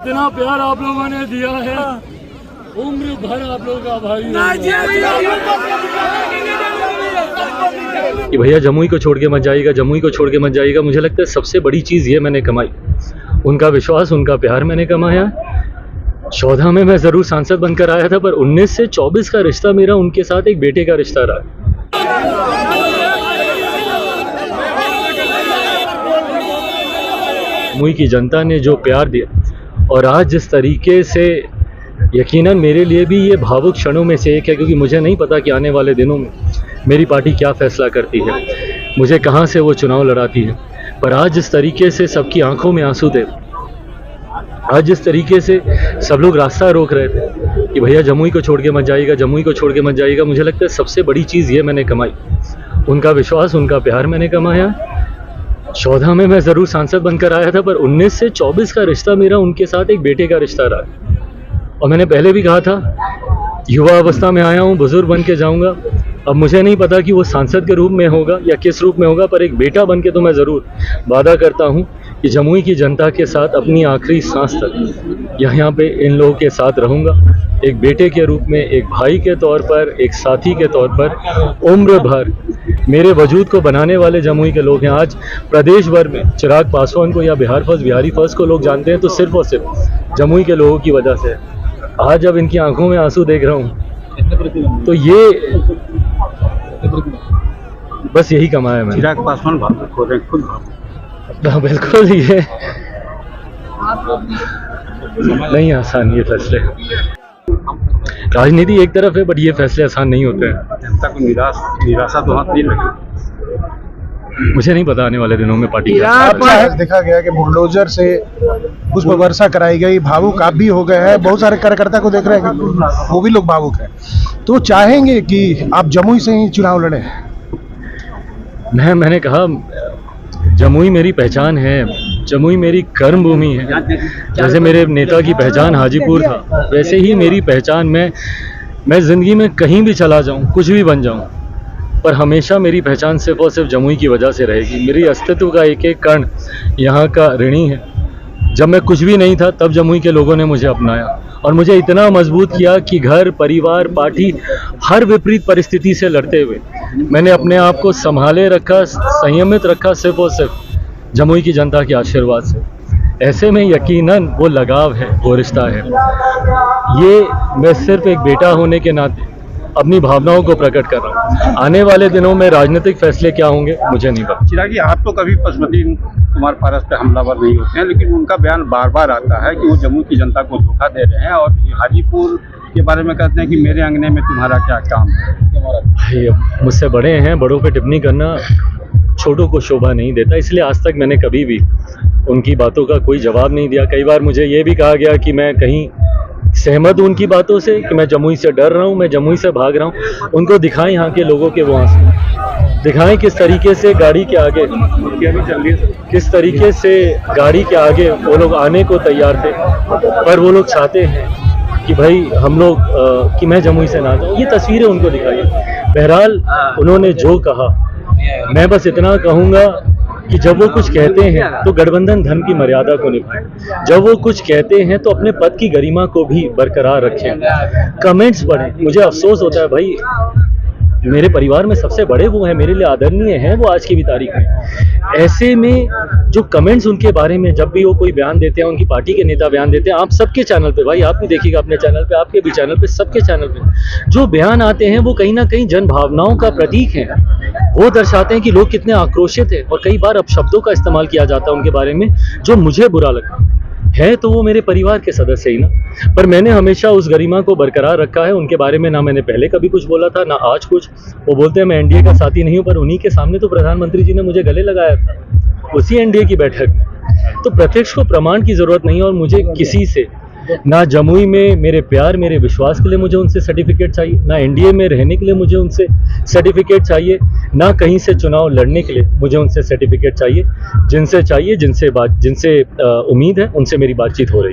इतना प्यार आप लोगों ने दिया है, उम्र भर आप लोगों का भाई कि भैया जमुई को छोड़ के मत जाइएगा, जमुई को छोड़ के मत जाइएगा। मुझे लगता है सबसे बड़ी चीज़ ये मैंने कमाई, उनका विश्वास, उनका प्यार मैंने कमाया। 14 में मैं ज़रूर सांसद बनकर आया था, पर 19 से 24 का रिश्ता मेरा उनके साथ एक बेटे का रिश्ता रहा। जमुई की जनता ने जो प्यार दिया, और आज जिस तरीके से, यकीनन मेरे लिए भी ये भावुक क्षणों में से एक है, क्योंकि मुझे नहीं पता कि आने वाले दिनों में मेरी पार्टी क्या फैसला करती है, मुझे कहाँ से वो चुनाव लड़ाती है। पर आज जिस तरीके से सबकी आंखों में आंसू थे, आज जिस तरीके से सब लोग रास्ता रोक रहे थे कि भैया जमुई को छोड़ के मत जाइएगा, जमुई को छोड़ के मत जाइएगा, मुझे लगता है सबसे बड़ी चीज़ ये मैंने कमाई, उनका विश्वास, उनका प्यार मैंने कमाया। 14 में मैं ज़रूर सांसद बनकर आया था, पर 19 से 24 का रिश्ता मेरा उनके साथ एक बेटे का रिश्ता रहा। और मैंने पहले भी कहा था, युवा अवस्था में आया हूँ, बुजुर्ग बन के जाऊँगा। अब मुझे नहीं पता कि वो सांसद के रूप में होगा या किस रूप में होगा, पर एक बेटा बन के तो मैं ज़रूर वादा करता हूँ कि जमुई की जनता के साथ अपनी आखिरी सांस तक यहाँ पे इन लोगों के साथ रहूँगा, एक बेटे के रूप में, एक भाई के तौर पर, एक साथी के तौर पर। उम्र भर मेरे वजूद को बनाने वाले जमुई के लोग हैं। आज प्रदेश भर में चिराग पासवान को या बिहार फर्स्ट, बिहारी फर्स्ट को लोग जानते हैं तो सिर्फ और सिर्फ जमुई के लोगों की वजह से। आज जब इनकी आंखों में आंसू देख रहा हूँ तो ये बस यही कमाया मैंने। चिराग पासवान भावुक हो रहे हैं, खुद भावुक। हाँ बिल्कुल, ये नहीं आसान ये फैसले। राजनीति एक तरफ है, बट ये फैसले आसान नहीं होते हैं। जनता को निराशा तो हाथ नहीं लगी। मुझे नहीं पता आने वाले दिनों में पार्टी देखा गया कि बुलडोजर से पुष्प वर्षा कराई गई, भावुक आप भी हो गए हैं, बहुत सारे कार्यकर्ता को देख रहे हैं कि वो भी लोग भावुक हैं, तो चाहेंगे कि आप जमुई से ही चुनाव लड़े। मैंने कहा जमुई मेरी पहचान है, जमुई मेरी कर्म भूमि है। जैसे मेरे नेता की पहचान हाजीपुर था, वैसे ही मेरी पहचान, मैं ज़िंदगी में कहीं भी चला जाऊं, कुछ भी बन जाऊं, पर हमेशा मेरी पहचान सिर्फ और सिर्फ जमुई की वजह से रहेगी। मेरी अस्तित्व का एक एक कण यहाँ का ऋणी है। जब मैं कुछ भी नहीं था तब जमुई के लोगों ने मुझे अपनाया और मुझे इतना मजबूत किया कि घर, परिवार, पार्टी, हर विपरीत परिस्थिति से लड़ते हुए मैंने अपने आप को संभाले रखा, संयमित रखा, सिर्फ और सिर्फ जमुई की जनता के आशीर्वाद से। ऐसे में यकीनन वो लगाव है, वो रिश्ता है। ये मैं सिर्फ एक बेटा होने के नाते अपनी भावनाओं को प्रकट कर रहा हूँ। आने वाले दिनों में राजनीतिक फैसले क्या होंगे मुझे नहीं पता। चिराग जी, आप तो कभी पशुपति कुमार पारस पे हमलावर नहीं होते हैं, लेकिन उनका बयान बार बार आता है कि वो जमुई की जनता को धोखा दे रहे हैं, और हाजीपुर के बारे में कहते हैं कि मेरे अंगने में तुम्हारा क्या काम है। मुझसे बड़े हैं, बड़ों पे टिप्पणी करना छोटों को शोभा नहीं देता, इसलिए आज तक मैंने कभी भी उनकी बातों का कोई जवाब नहीं दिया। कई बार मुझे ये भी कहा गया कि मैं कहीं सहमत हूँ उनकी बातों से, कि मैं जमुई से डर रहा हूँ, मैं जमुई से भाग रहा हूँ। उनको दिखाएं यहाँ के लोगों के वो आंसू, दिखाएं किस तरीके से गाड़ी के आगे, किस तरीके से गाड़ी के आगे वो लोग आने को तैयार थे, पर वो लोग चाहते हैं कि भाई हम लोग कि मैं जमुई से ना जाऊँ। ये तस्वीरें उनको दिखाइए। बहरहाल उन्होंने जो कहा, मैं बस इतना कहूँगा कि जब वो कुछ कहते हैं तो गठबंधन धर्म की मर्यादा को निभाएं। जब वो कुछ कहते हैं तो अपने पद की गरिमा को भी बरकरार रखें। कमेंट्स पढ़ें, मुझे अफसोस होता है भाई, मेरे परिवार में सबसे बड़े वो हैं, मेरे लिए आदरणीय हैं वो आज की भी तारीख में। ऐसे में जो कमेंट्स उनके बारे में जब भी वो कोई बयान देते हैं, उनकी पार्टी के नेता बयान देते हैं, आप सबके चैनल पे, भाई आप भी देखिएगा अपने चैनल पे, आपके भी चैनल पे, सबके चैनल पे जो बयान आते हैं वो कहीं ना कहीं जन भावनाओं का प्रतीक है। वो दर्शाते हैं कि लोग कितने आक्रोशित हैं, और कई बार अपशब्दों का इस्तेमाल किया जाता है उनके बारे में जो मुझे बुरा लगता है। तो वो मेरे परिवार के सदस्य ही ना, पर मैंने हमेशा उस गरिमा को बरकरार रखा है। उनके बारे में ना मैंने पहले कभी कुछ बोला था, ना आज कुछ। वो बोलते हैं मैं एनडीए का साथी नहीं हूँ, पर उन्हीं के सामने तो प्रधानमंत्री जी ने मुझे गले लगाया था उसी एनडीए की बैठक में। तो प्रत्यक्ष को प्रमाण की जरूरत नहीं है, और मुझे किसी से ना जमुई में मेरे प्यार, मेरे विश्वास के लिए मुझे उनसे सर्टिफिकेट चाहिए, ना एनडीए में रहने के लिए मुझे उनसे सर्टिफिकेट चाहिए, ना कहीं से चुनाव लड़ने के लिए मुझे उनसे सर्टिफिकेट चाहिए। जिनसे चाहिए, जिनसे उम्मीद है, उनसे मेरी बातचीत हो रही है।